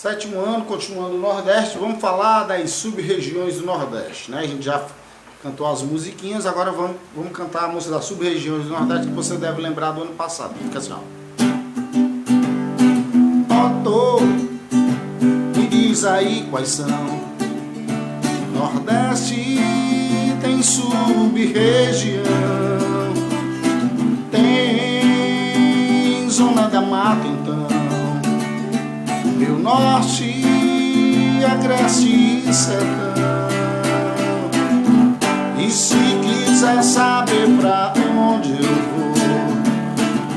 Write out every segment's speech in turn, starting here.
Sétimo ano, continuando o Nordeste, vamos falar das sub-regiões do Nordeste, né? A gente já cantou as musiquinhas, agora vamos cantar a música das sub-regiões do Nordeste que você deve lembrar do ano passado. Fica assim, ó. Otô, me diz aí quais são. Nordeste tem sub-região, tem zona da mata então. Meu norte, agreste e sertão. E se quiser saber pra onde eu vou,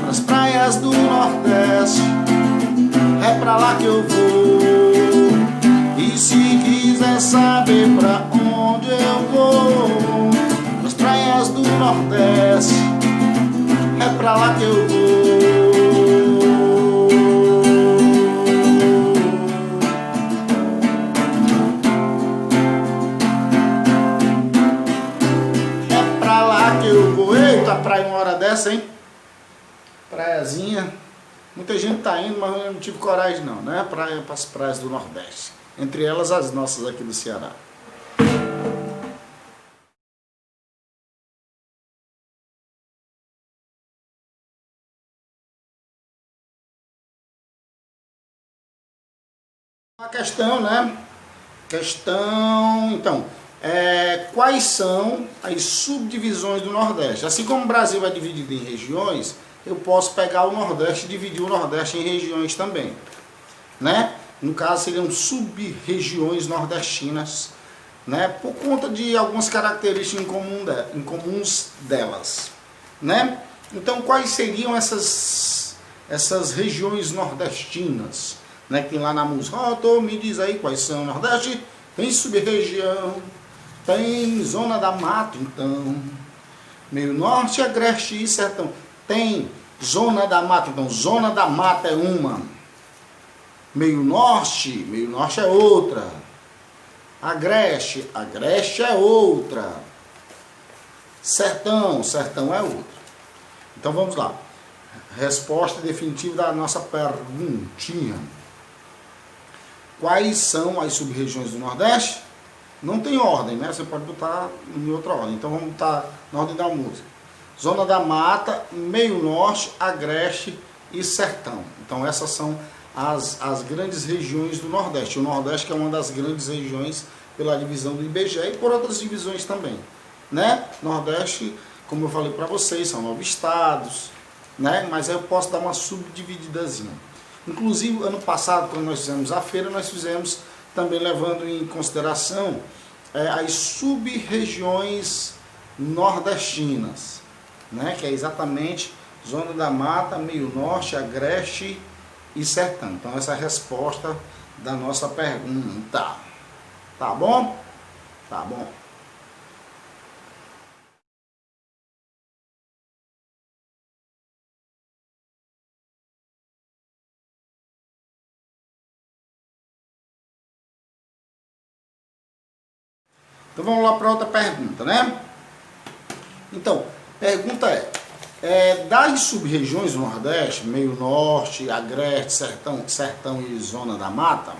pras praias do Nordeste, é pra lá que eu vou. E se quiser saber pra onde eu vou, pras praias do Nordeste, é pra lá que eu vou. Eita, praia uma hora dessa, hein? Praiazinha. Muita gente tá indo, mas eu não tive coragem não, né? Praia para as praias do Nordeste. Entre elas as nossas aqui do Ceará. A questão, né? Então, quais são as subdivisões do Nordeste? Assim como o Brasil é dividido em regiões, eu posso pegar o Nordeste e dividir o Nordeste em regiões também, né? No caso seriam sub-regiões nordestinas, né? Por conta de algumas características incomuns delas, né? Então quais seriam essas regiões nordestinas, né? Que tem lá na música, me diz aí quais são. Nordeste tem sub-região, tem zona da mata, então. Meio norte, agreste e sertão. Tem zona da mata, então. Zona da mata é uma. Meio norte é outra. Agreste é outra. Sertão é outra. Então vamos lá. Resposta definitiva da nossa perguntinha. Quais são as sub-regiões do Nordeste? Não tem ordem, né? Você pode botar em outra ordem. Então vamos botar na ordem da música. Zona da Mata, Meio Norte, Agreste e Sertão. Então essas são as grandes regiões do Nordeste. O Nordeste que é uma das grandes regiões pela divisão do IBGE e por outras divisões também, né? Nordeste, como eu falei para vocês, são 9 estados, né? Mas aí eu posso dar uma subdivididazinha. Inclusive, ano passado, quando nós fizemos a feira, nós fizemos também levando em consideração as sub-regiões nordestinas, né? Que é exatamente Zona da Mata, Meio Norte, Agreste e Sertão. Então, essa é a resposta da nossa pergunta. Tá bom? Tá bom. Então vamos lá para outra pergunta, né? Então, pergunta das sub-regiões do Nordeste, Meio Norte, Agreste, Sertão e Zona da Mata,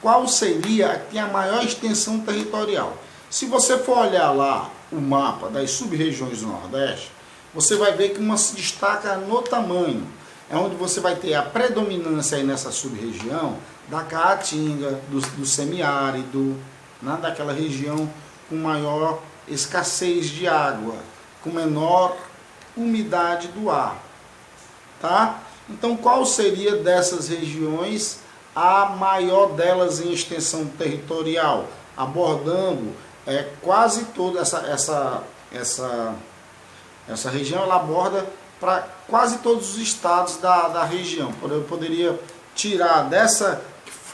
qual seria a que tem a maior extensão territorial? Se você for olhar lá o mapa das sub-regiões do Nordeste, você vai ver que uma se destaca no tamanho. É onde você vai ter a predominância aí nessa sub-região da Caatinga, do semiárido, daquela região com maior escassez de água, com menor umidade do ar, tá? Então qual seria dessas regiões a maior delas em extensão territorial, abordando quase toda essa região? Ela aborda para quase todos os estados da região. Eu poderia tirar dessa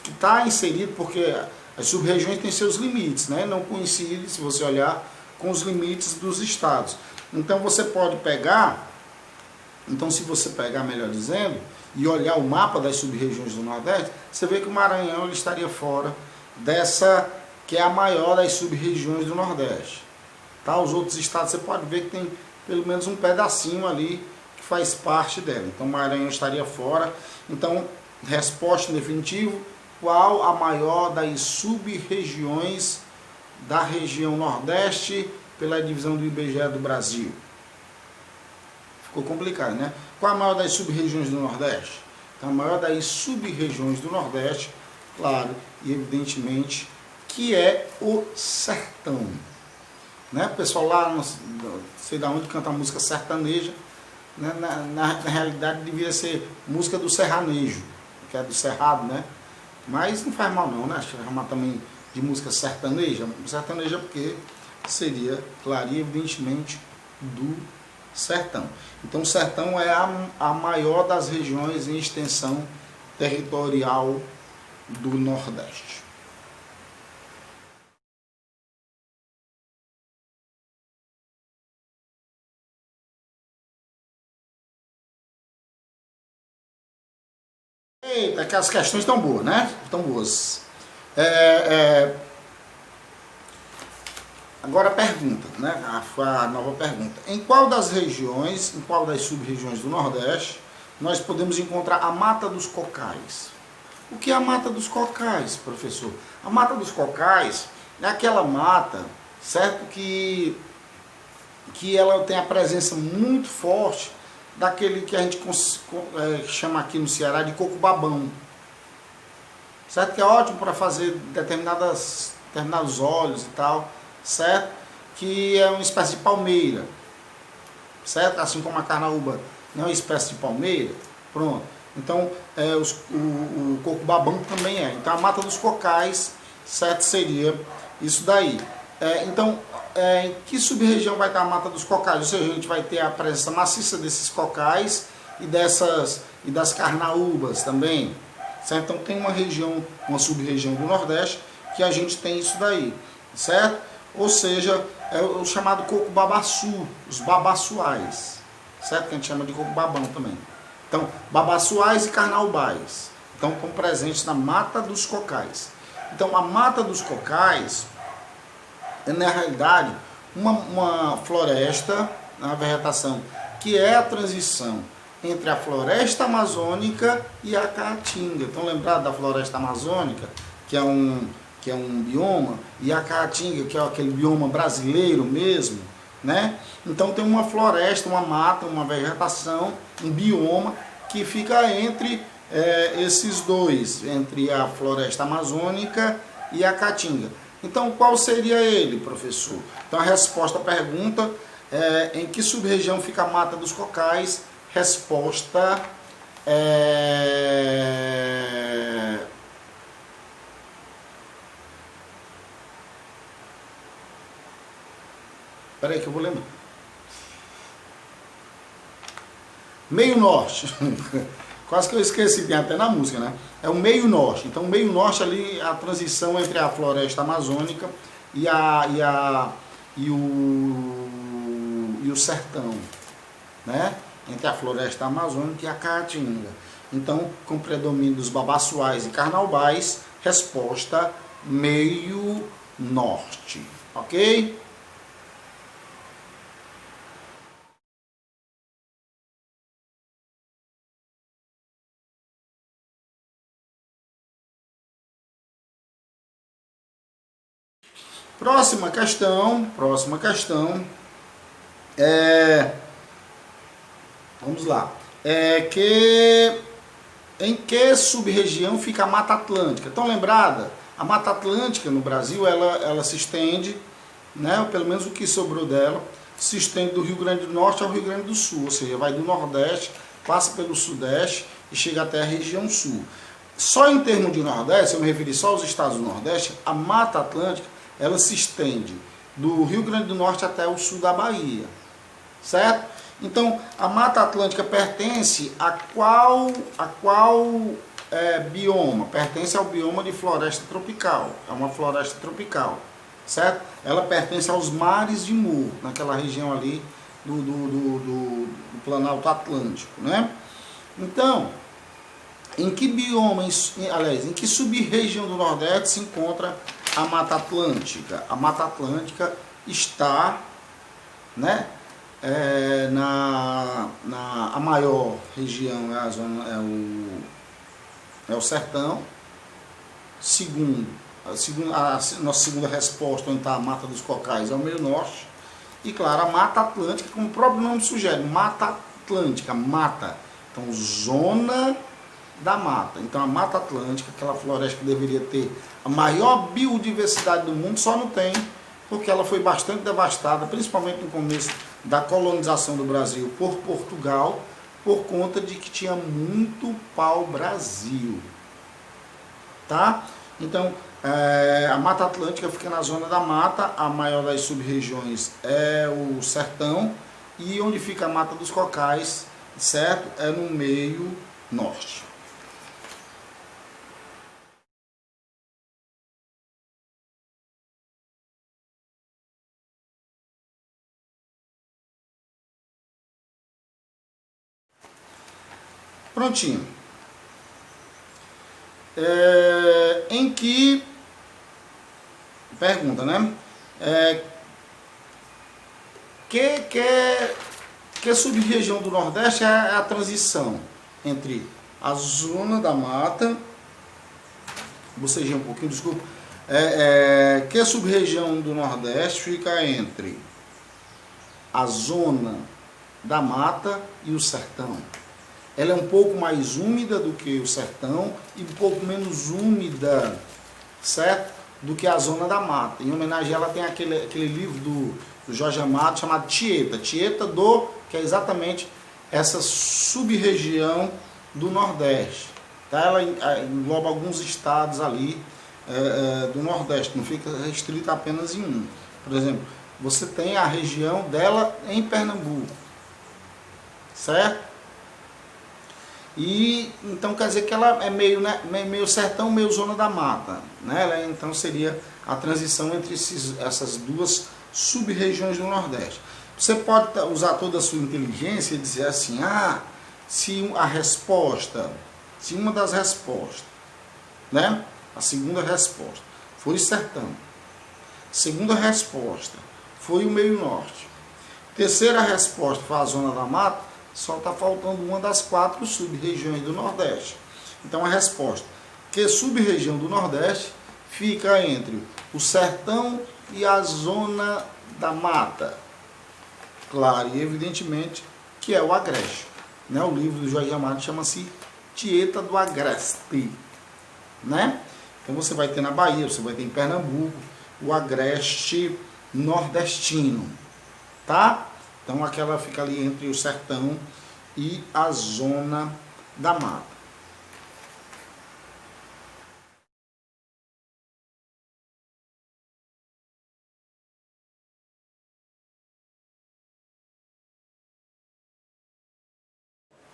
que está inserido, porque as sub-regiões têm seus limites, né? Não coincidem, se você olhar, com os limites dos estados. Então você pode pegar, se você pegar, melhor dizendo, e olhar o mapa das sub-regiões do Nordeste, você vê que o Maranhão ele estaria fora dessa, que é a maior das sub-regiões do Nordeste. Tá? Os outros estados você pode ver que tem pelo menos um pedacinho ali que faz parte dela. Então o Maranhão estaria fora. Então, resposta definitiva, qual a maior das sub-regiões da região Nordeste pela divisão do IBGE do Brasil? Ficou complicado, né? Qual a maior das sub-regiões do Nordeste? Então, a maior das sub-regiões do Nordeste, claro, e evidentemente, que é o sertão. Né? O pessoal lá, não sei de onde, canta a música sertaneja, né? Na realidade devia ser música do serranejo, que é do cerrado, né? Mas não faz mal não, né? Chamar também de música sertaneja. Sertaneja porque seria, claro e evidentemente, do sertão. Então o sertão é a maior das regiões em extensão territorial do Nordeste. Eita, que as questões estão boas, né? Estão boas. Agora a pergunta, né? A nova pergunta. Em qual das regiões, em qual das sub-regiões do Nordeste, nós podemos encontrar a Mata dos Cocais? O que é a Mata dos Cocais, professor? A Mata dos Cocais é aquela mata, certo? Que ela tem a presença muito forte daquele que a gente chama aqui no Ceará de coco-babão. Certo? Que é ótimo para fazer determinados óleos e tal, certo? Que é uma espécie de palmeira, certo? Assim como a carnaúba não é uma espécie de palmeira, pronto. Então, o coco-babão também é. Então, a Mata dos Cocais, certo? Seria isso daí. Então, em que sub-região vai estar a Mata dos Cocais? Ou seja, a gente vai ter a presença maciça desses cocais e das carnaúbas também. Certo? Então tem uma sub-região do Nordeste que a gente tem isso daí, certo? Ou seja, é o chamado coco babaçu, os babaçuais, certo? Que a gente chama de coco babão também. Então, babaçuais e carnaubais, então estão presentes na Mata dos Cocais. Então, a Mata dos Cocais é, na realidade, uma floresta, uma vegetação, que é a transição entre a floresta amazônica e a caatinga. Estão lembrados da floresta amazônica, que é um bioma, e a caatinga, que é aquele bioma brasileiro mesmo, né? Então tem uma floresta, uma mata, uma vegetação, um bioma que fica entre esses dois, entre a floresta amazônica e a caatinga. Então qual seria ele, professor? Então a resposta à pergunta é: em que sub-região fica a Mata dos Cocais? Resposta Espera aí que eu vou lembrar. Meio norte. Quase que eu esqueci, tem até na música, né? É o meio norte. Então, o meio norte ali, a transição entre a floresta amazônica e o sertão, né? Entre a floresta amazônica e a caatinga. Então, com predomínio dos babaçuais e carnaubais, resposta meio norte, ok? Próxima questão. Vamos lá. Em que sub-região fica a Mata Atlântica? Estão lembrada? A Mata Atlântica no Brasil, ela se estende, né, pelo menos o que sobrou dela, se estende do Rio Grande do Norte ao Rio Grande do Sul, ou seja, vai do Nordeste, passa pelo Sudeste e chega até a região Sul. Só em termos de Nordeste, eu me referi só aos estados do Nordeste, a Mata Atlântica, ela se estende do Rio Grande do Norte até o sul da Bahia, certo? Então, a Mata Atlântica pertence a qual bioma? Pertence ao bioma de floresta tropical, é uma floresta tropical, certo? Ela pertence aos mares de Moor, naquela região ali do Planalto Atlântico, né? Então, em que bioma, aliás, em que sub-região do Nordeste se encontra a Mata Atlântica? A Mata Atlântica está, né, a maior região é o sertão, a nossa segunda resposta, onde está a Mata dos Cocais, é o meio norte. E claro, a Mata Atlântica, como o próprio nome sugere, Mata Atlântica, mata. Então, zona da mata. Então, a Mata Atlântica, aquela floresta que deveria ter a maior biodiversidade do mundo, só não tem, porque ela foi bastante devastada, principalmente no começo da colonização do Brasil por Portugal, por conta de que tinha muito pau-brasil. Tá? Então, a Mata Atlântica fica na zona da mata, a maior das sub-regiões é o sertão, e onde fica a Mata dos Cocais, certo? É no meio norte. Prontinho. Em que pergunta, né? Que sub-região do Nordeste é a transição entre a zona da mata, bocejei um pouquinho, desculpa, que sub-região do Nordeste fica entre a zona da mata e o sertão? Ela é um pouco mais úmida do que o sertão e um pouco menos úmida, certo? Do que a zona da mata. Em homenagem a ela tem aquele livro do Jorge Amado chamado Tieta. Tieta que é exatamente essa sub-região do Nordeste. Tá? Ela engloba alguns estados ali do Nordeste, não fica restrita apenas em um. Por exemplo, você tem a região dela em Pernambuco, certo? E então quer dizer que ela é meio sertão, meio zona da mata, né? Então seria a transição entre essas duas sub-regiões do Nordeste. Você pode usar toda a sua inteligência e dizer assim, se uma das respostas, né? A segunda resposta foi o sertão, segunda resposta foi o meio norte, terceira resposta foi a zona da mata, só está faltando uma das 4 sub-regiões do Nordeste. Então a resposta, que sub-região do Nordeste fica entre o sertão e a zona da mata? Claro e evidentemente que é o Agreste. Né? O livro do Jorge Amado chama-se Tieta do Agreste. Né? Então você vai ter na Bahia, você vai ter em Pernambuco, o Agreste nordestino. Tá? Então aquela fica ali entre o sertão e a zona da mata.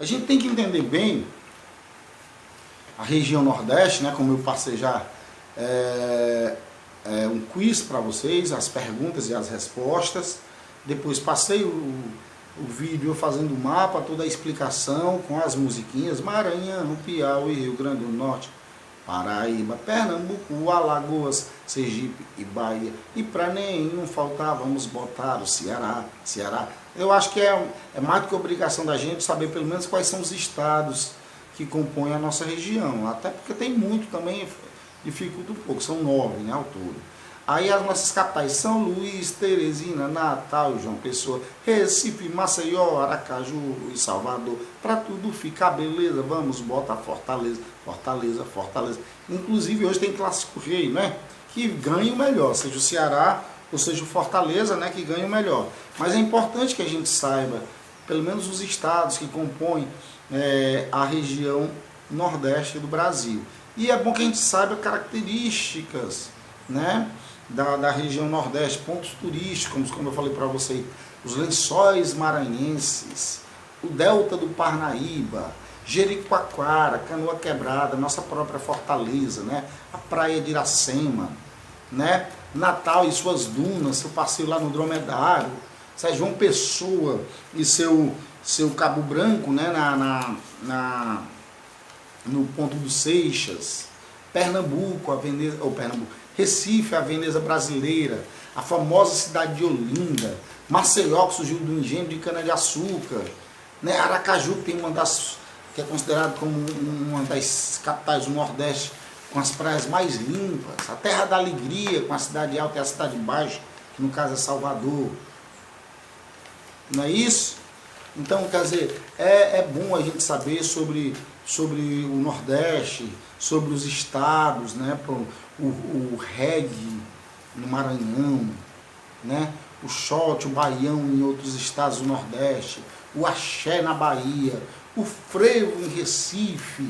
A gente tem que entender bem a região Nordeste, né? Como eu passei já um quiz para vocês, as perguntas e as respostas. Depois passei o vídeo fazendo o mapa, toda a explicação com as musiquinhas: Maranhão, Piauí, Rio Grande do Norte, Paraíba, Pernambuco, Alagoas, Sergipe e Bahia. E para nenhum faltar, vamos botar o Ceará. Eu acho que é mais do que obrigação da gente saber pelo menos quais são os estados que compõem a nossa região. Até porque tem muito também, dificulta um pouco, são 9, né, ao todo. Aí as nossas capitais: São Luís, Teresina, Natal, João Pessoa, Recife, Maceió, Aracaju e Salvador. Para tudo ficar beleza, vamos botar Fortaleza. Inclusive hoje tem Clássico Rei, né? Que ganha o melhor, seja o Ceará ou seja o Fortaleza, né? Que ganha o melhor. Mas é importante que a gente saiba, pelo menos os estados que compõem a região Nordeste do Brasil. E é bom que a gente saiba características, né? Da região Nordeste, pontos turísticos, como eu falei para vocês, os lençóis maranhenses, o delta do Parnaíba, Jericoacoara, Canoa Quebrada, nossa própria Fortaleza, né? A praia de Iracema, né? Natal e suas dunas, seu passeio lá no Dromedário, João Pessoa e seu Cabo Branco, né? No Ponto dos Seixas, Pernambuco, Recife, a Veneza brasileira, a famosa cidade de Olinda, Maceió, que surgiu do engenho de cana-de-açúcar, né? Aracaju, que é considerado como uma das capitais do Nordeste, com as praias mais limpas, a terra da alegria, com a cidade alta e a cidade baixa, que no caso é Salvador. Não é isso? Então, quer dizer, é bom a gente saber sobre o Nordeste, sobre os estados, né? O reggae no Maranhão, né? O shot, o baião em outros estados do Nordeste, o axé na Bahia, o frevo em Recife,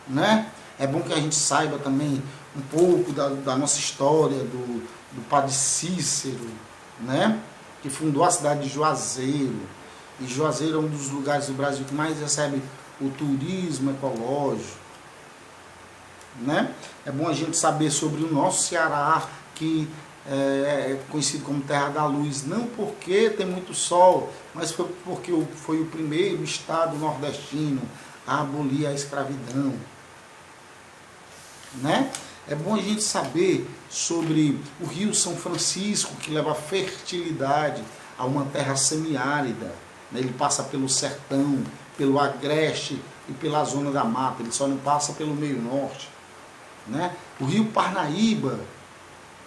né? É bom que a gente saiba também um pouco da nossa história, do padre Cícero, né? Que fundou a cidade de Juazeiro. E Juazeiro é um dos lugares do Brasil que mais recebe o turismo ecológico, né? É bom a gente saber sobre o nosso Ceará, que é conhecido como Terra da Luz, não porque tem muito sol, mas porque foi o primeiro estado nordestino a abolir a escravidão, né? É bom a gente saber sobre o Rio São Francisco, que leva fertilidade a uma terra semiárida. Ele passa pelo sertão, pelo agreste e pela zona da mata, ele só não passa pelo meio norte, né? O Rio Parnaíba,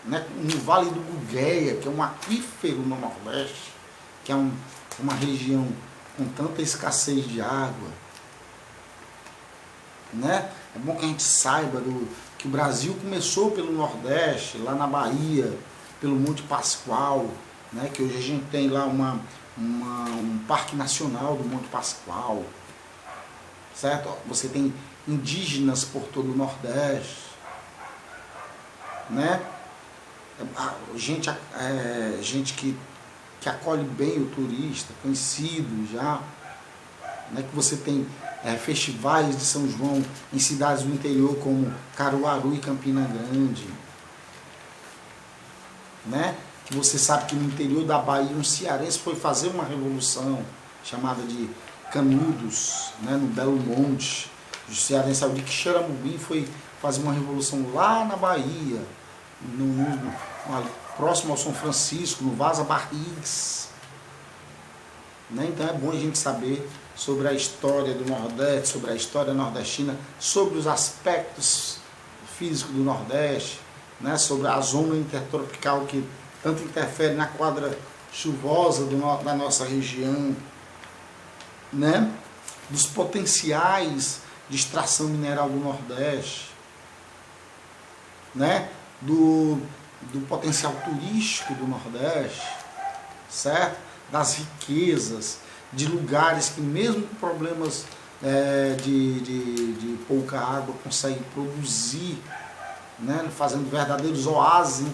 né, no Vale do Gugéia, que é um aquífero no Nordeste, que é uma região com tanta escassez de água, né? É bom que a gente saiba que o Brasil começou pelo Nordeste, lá na Bahia, pelo Monte Pascoal, né, que hoje a gente tem lá um parque nacional do Monte Pascoal, certo? Você tem indígenas por todo o Nordeste, né? Gente que acolhe bem o turista, conhecido já, né? Que você tem festivais de São João em cidades do interior como Caruaru e Campina Grande, né? Que você sabe que no interior da Bahia um cearense foi fazer uma revolução chamada de Canudos, né? No Belo Monte. O cearense de Quixeramobim foi fazer uma revolução lá na Bahia, próximo ao São Francisco, no Vaza Barris, né? Então é bom a gente saber sobre a história do Nordeste, sobre a história nordestina, sobre os aspectos físicos do Nordeste, né? Sobre a zona intertropical que tanto interfere na quadra chuvosa da nossa região, né? Dos potenciais de extração mineral do Nordeste, né? Do potencial turístico do Nordeste, certo? Das riquezas, de lugares que mesmo com problemas de pouca água conseguem produzir, né? Fazendo verdadeiros oásis em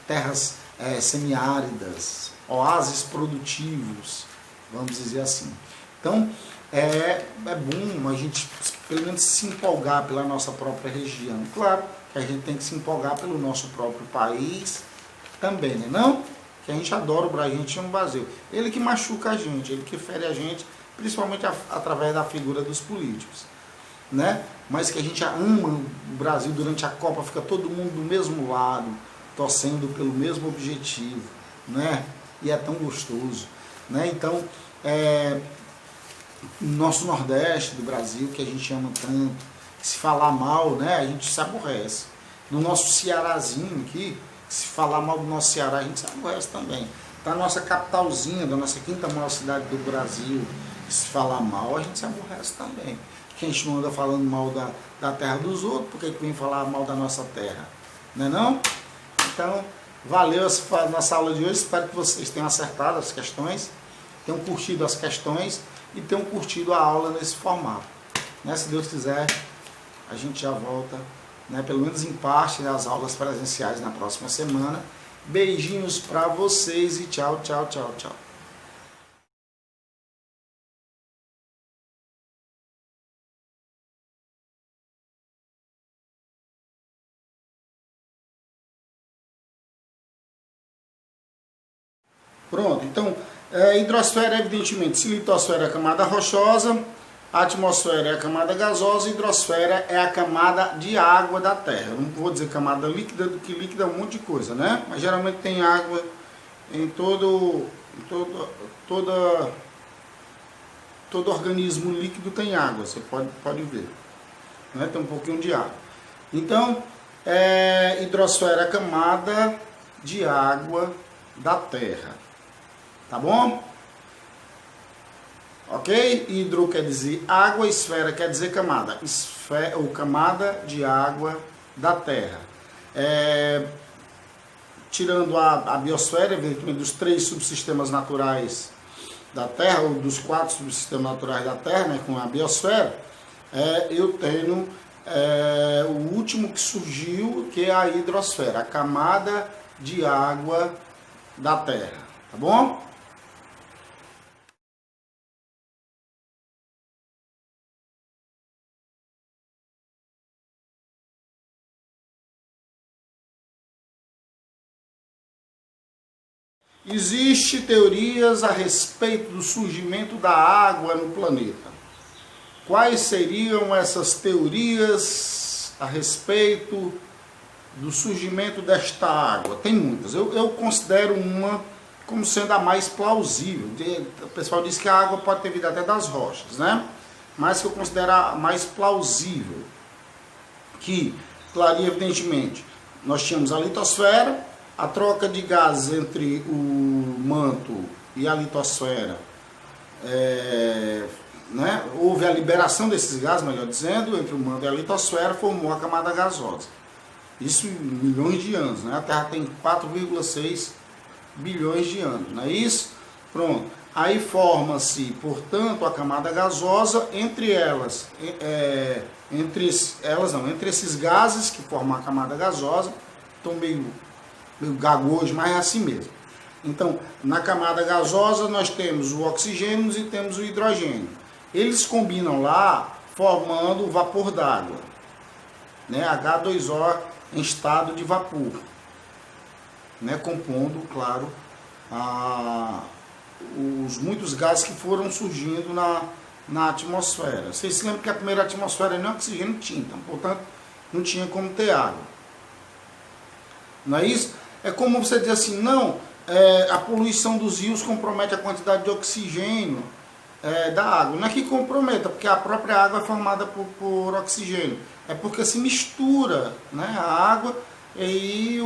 terras semiáridas, oásis produtivos, vamos dizer assim. Então, é bom a gente pelo menos se empolgar pela nossa própria região. Claro que a gente tem que se empolgar pelo nosso próprio país também, né? Não? Que a gente adora o Brasil, a gente ama o Brasil. Ele que machuca a gente, ele que fere a gente, principalmente através da figura dos políticos, né? Mas que a gente ama o Brasil. Durante a Copa fica todo mundo do mesmo lado, torcendo pelo mesmo objetivo, né? E é tão gostoso, né? Então, nosso Nordeste do Brasil, que a gente ama tanto, que se falar mal, né, a gente se aborrece. No nosso Cearazinho aqui, se falar mal do nosso Ceará, a gente se aborrece também. Da nossa capitalzinha, da nossa quinta maior cidade do Brasil, se falar mal, a gente se aborrece também. Que a gente não anda falando mal da terra dos outros, porque que vem falar mal da nossa terra? Não é não? Então, valeu essa nossa aula de hoje, espero que vocês tenham acertado as questões, tenham curtido as questões e tenham curtido a aula nesse formato. Né? Se Deus quiser, a gente já volta, né, pelo menos em parte, das aulas presenciais na próxima semana. Beijinhos para vocês e tchau, tchau, tchau, tchau. Pronto, então, a hidrosfera, evidentemente, se litosfera é a camada rochosa, a atmosfera é a camada gasosa, a hidrosfera é a camada de água da Terra. Eu não vou dizer camada líquida, porque líquida é um monte de coisa, né? Mas geralmente tem água em todo organismo líquido tem água, você pode ver. Né? Tem um pouquinho de água. Então, hidrosfera é a camada de água da Terra, tá bom? Ok? Hidro quer dizer água, esfera quer dizer camada, esfera, ou camada de água da Terra. Tirando a biosfera, evidentemente, dos 3 subsistemas naturais da Terra, ou dos 4 subsistemas naturais da Terra, né, com a biosfera, eu tenho o último que surgiu, que é a hidrosfera, a camada de água da Terra, tá bom? Existem teorias a respeito do surgimento da água no planeta. Quais seriam essas teorias a respeito do surgimento desta água? Tem muitas. Eu considero uma como sendo a mais plausível. O pessoal diz que a água pode ter vindo até das rochas, né? Mas que eu considero a mais plausível. Que, claro e evidentemente, nós tínhamos a litosfera, a troca de gases entre o manto e a litosfera, né? Houve a liberação desses gases, melhor dizendo, entre o manto e a litosfera, formou a camada gasosa. Isso em milhões de anos, né? A Terra tem 4,6 bilhões de anos, não é isso? Pronto. Aí forma-se, portanto, a camada gasosa, entre esses gases que formam a camada gasosa. Estão meio gagoso, mas é assim mesmo. Então, na camada gasosa nós temos o oxigênio e temos o hidrogênio. Eles combinam lá, formando o vapor d'água, né? H2O em estado de vapor, né? Compondo, claro, os muitos gases que foram surgindo na atmosfera. Vocês se lembram que a primeira atmosfera nem oxigênio tinha, então, portanto, não tinha como ter água. Não é isso? É como você dizer assim, não, a poluição dos rios compromete a quantidade de oxigênio da água. Não é que comprometa, porque a própria água é formada por oxigênio. É porque se mistura, né, a água e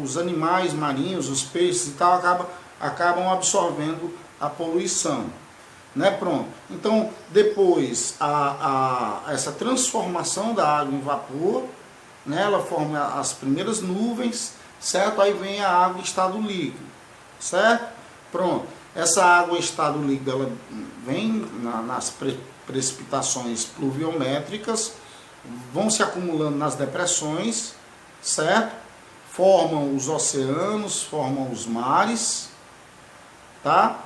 os animais marinhos, os peixes e tal, acabam absorvendo a poluição. Né? Pronto. Então, depois, essa transformação da água em vapor, né, ela forma as primeiras nuvens, certo? Aí vem a água em estado líquido, certo? Pronto. Essa água em estado líquido, ela vem nas precipitações pluviométricas, vão se acumulando nas depressões, certo? Formam os oceanos, formam os mares, tá?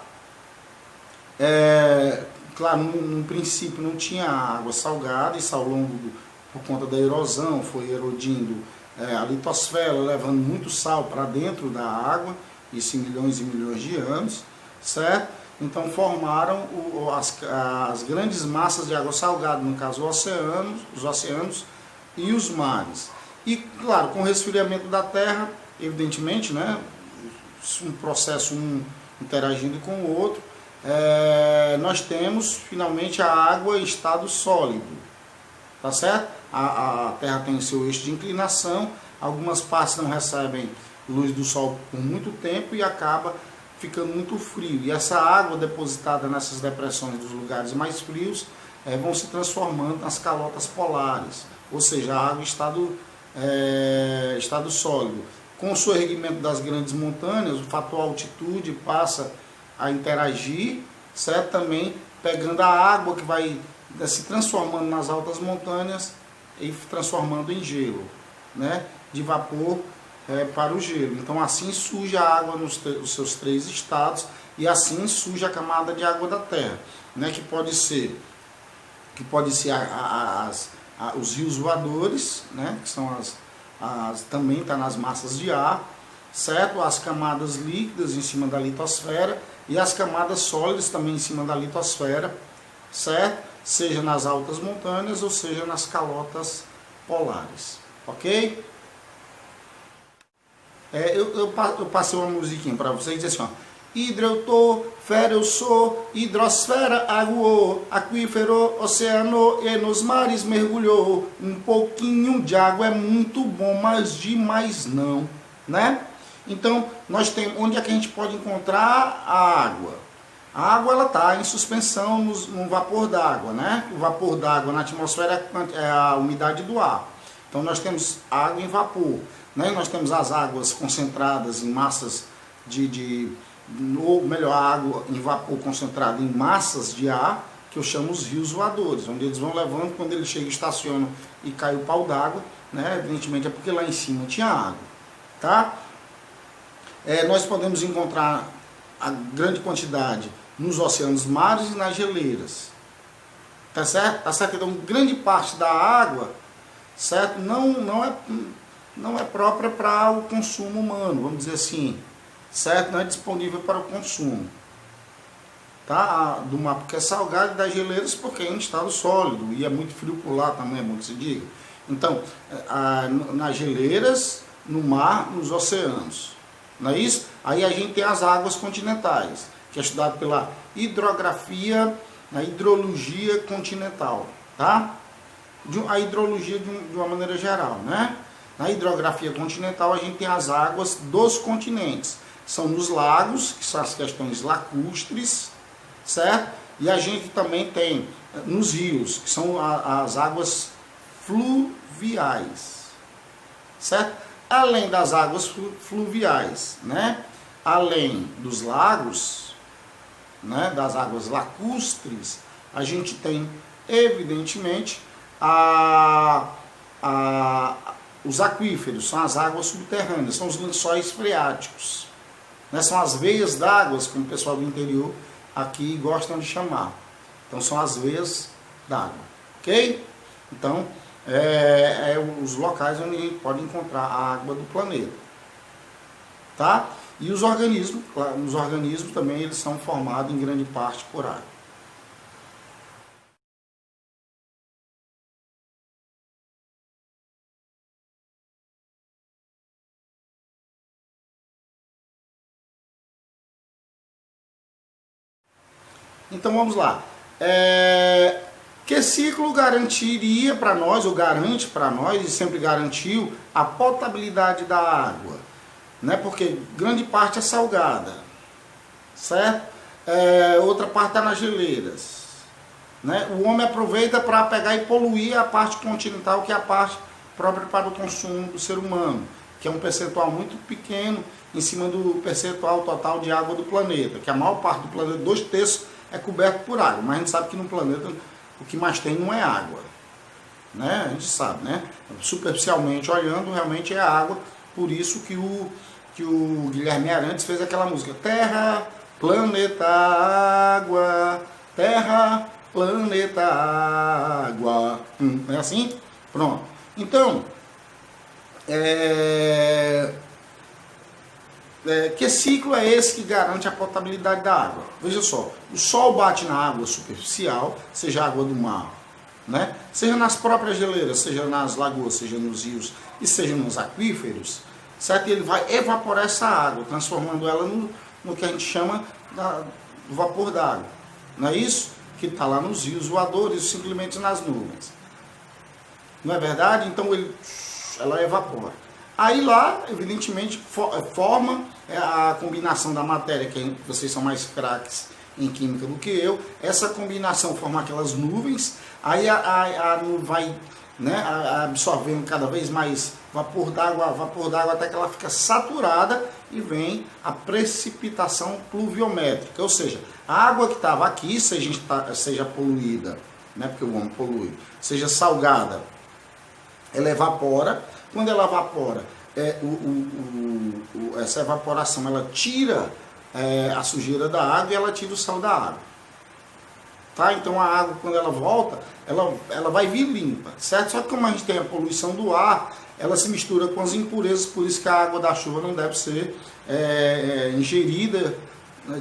Claro, no princípio não tinha água salgada, isso ao longo por conta da erosão foi erodindo a litosfera, levando muito sal para dentro da água, isso em milhões e milhões de anos, certo? Então formaram as grandes massas de água salgada, no caso os oceanos e os mares. E claro, com o resfriamento da Terra, evidentemente, né, um processo interagindo com o outro, nós temos finalmente a água em estado sólido, tá certo? A Terra tem seu eixo de inclinação, algumas partes não recebem luz do Sol por muito tempo e acaba ficando muito frio. E essa água depositada nessas depressões dos lugares mais frios vão se transformando nas calotas polares, ou seja, a água em estado sólido. Com o soerguimento das grandes montanhas, o fator altitude passa a interagir, certo? Também pegando a água que vai se transformando nas altas montanhas e transformando em gelo, né? De vapor para o gelo. Então assim surge a água nos seus 3 estados e assim surge a camada de água da Terra, né? Que pode ser os rios voadores, né? Que são também está nas massas de ar, certo? As camadas líquidas em cima da litosfera e as camadas sólidas também em cima da litosfera, certo? Seja nas altas montanhas ou seja nas calotas polares, ok? Eu passei uma musiquinha para vocês dizer assim, ó, hidro eu tô, fera eu sou, hidrosfera, água, aquífero, oceano e nos mares mergulhou. Um pouquinho de água é muito bom, mas demais não, né? Então, nós temos, onde é que a gente pode encontrar a água? A água ela está em suspensão no vapor d'água, né? O vapor d'água na atmosfera é a umidade do ar. Então, nós temos água em vapor, né? Nós temos as águas concentradas em massas ou melhor, a água em vapor concentrada em massas de ar, que eu chamo os rios voadores, onde eles vão levando, quando eles chegam, estacionam e cai o pau d'água, né? Evidentemente é porque lá em cima tinha água, tá? Nós podemos encontrar a grande quantidade nos oceanos, mares e nas geleiras, tá certo? Tá certo? Então, grande parte da água, certo? Não é própria para o consumo humano, vamos dizer assim, certo? Não é disponível para o consumo, tá? Do mar porque é salgado, e das geleiras porque é em estado sólido e é muito frio por lá também, é bom que se diga. Então, nas geleiras, no mar, nos oceanos, não é isso? Aí a gente tem as águas continentais, que é estudado pela hidrografia, a hidrologia continental, tá? A hidrologia de uma maneira geral, né? Na hidrografia continental a gente tem as águas dos continentes. São nos lagos, que são as questões lacustres, certo? E a gente também tem nos rios, que são as águas fluviais, certo? Além das águas fluviais, né? Além dos lagos, né? Das águas lacustres, a gente tem, evidentemente, os aquíferos, são as águas subterrâneas, são os lençóis freáticos, né? São as veias d'água, como o pessoal do interior aqui gostam de chamar. Então são as veias d'água, ok? Então, os locais onde a gente pode encontrar a água do planeta, tá? E os organismos também eles são formados em grande parte por água. Então vamos lá. Que ciclo garantiria para nós, ou garante para nós, e sempre garantiu, a potabilidade da água? Né? Porque grande parte é salgada, certo? Outra parte está nas geleiras. Né? O homem aproveita para pegar e poluir a parte continental, que é a parte própria para o consumo do ser humano, que é um percentual muito pequeno em cima do percentual total de água do planeta, que a maior parte do planeta, 2/3, é coberto por água, mas a gente sabe que no planeta o que mais tem não é água, né? A gente sabe, né? Superficialmente olhando, realmente é água, por isso que o Guilherme Arantes fez aquela música Terra, Planeta, Água, Terra, Planeta, Água. É assim? Pronto. Então, que ciclo é esse que garante a potabilidade da água? Veja só, o sol bate na água superficial, seja a água do mar, né? Seja nas próprias geleiras, seja nas lagoas, seja nos rios e seja nos aquíferos, certo? E ele vai evaporar essa água, transformando ela no que a gente chama do vapor d'água. Não é isso? Que está lá nos rios voadores, simplesmente nas nuvens. Não é verdade? Então ela evapora. Aí lá, evidentemente, forma a combinação da matéria, que vocês são mais craques em química do que eu, essa combinação forma aquelas nuvens, aí a nuvem vai, né, absorvendo cada vez mais vapor d'água, até que ela fica saturada e vem a precipitação pluviométrica, ou seja, a água que estava aqui, seja poluída, né, porque o homem polui, seja salgada, ela evapora. Quando ela evapora, essa evaporação ela tira a sujeira da água e ela tira o sal da água. Tá? Então a água, quando ela volta, ela vai vir limpa, certo? Só que como a gente tem a poluição do ar, ela se mistura com as impurezas, por isso que a água da chuva não deve ser ingerida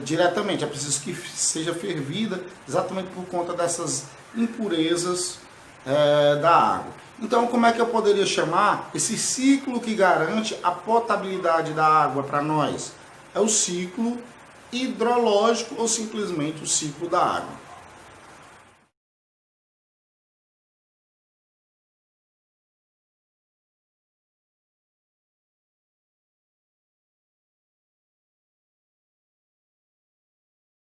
diretamente. É preciso que seja fervida exatamente por conta dessas impurezas da água. Então, como é que eu poderia chamar esse ciclo que garante a potabilidade da água para nós? É o ciclo hidrológico ou simplesmente o ciclo da água.